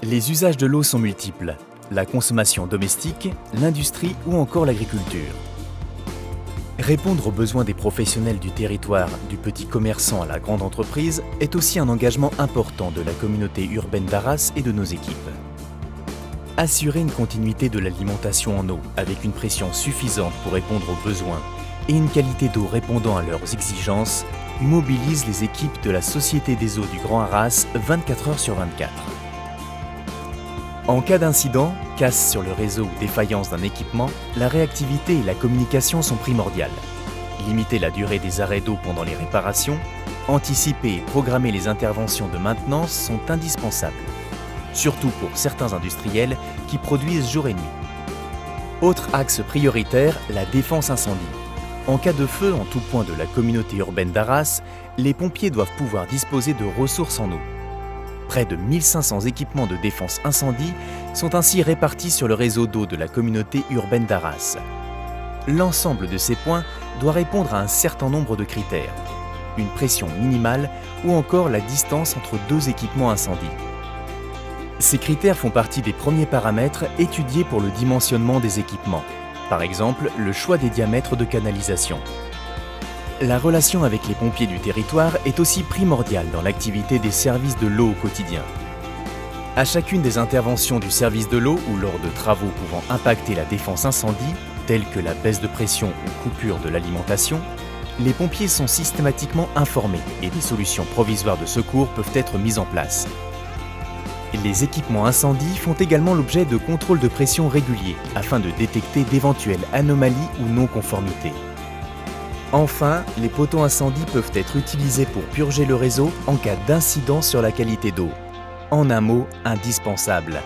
Les usages de l'eau sont multiples. La consommation domestique, l'industrie ou encore l'agriculture. Répondre aux besoins des professionnels du territoire, du petit commerçant à la grande entreprise, est aussi un engagement important de la communauté urbaine d'Arras et de nos équipes. Assurer une continuité de l'alimentation en eau avec une pression suffisante pour répondre aux besoins et une qualité d'eau répondant à leurs exigences mobilise les équipes de la Société des eaux du Grand Arras 24 heures sur 24. En cas d'incident, casse sur le réseau ou défaillance d'un équipement, la réactivité et la communication sont primordiales. Limiter la durée des arrêts d'eau pendant les réparations, anticiper et programmer les interventions de maintenance sont indispensables, surtout pour certains industriels qui produisent jour et nuit. Autre axe prioritaire, la défense incendie. En cas de feu en tout point de la communauté urbaine d'Arras, les pompiers doivent pouvoir disposer de ressources en eau. Près de 1500 équipements de défense incendie sont ainsi répartis sur le réseau d'eau de la communauté urbaine d'Arras. L'ensemble de ces points doit répondre à un certain nombre de critères, une pression minimale ou encore la distance entre deux équipements incendie. Ces critères font partie des premiers paramètres étudiés pour le dimensionnement des équipements, par exemple le choix des diamètres de canalisation. La relation avec les pompiers du territoire est aussi primordiale dans l'activité des services de l'eau au quotidien. À chacune des interventions du service de l'eau ou lors de travaux pouvant impacter la défense incendie, tels que la baisse de pression ou coupure de l'alimentation, les pompiers sont systématiquement informés et des solutions provisoires de secours peuvent être mises en place. Les équipements incendies font également l'objet de contrôles de pression réguliers afin de détecter d'éventuelles anomalies ou non-conformités. Enfin, les poteaux incendies peuvent être utilisés pour purger le réseau en cas d'incident sur la qualité d'eau. En un mot, indispensable.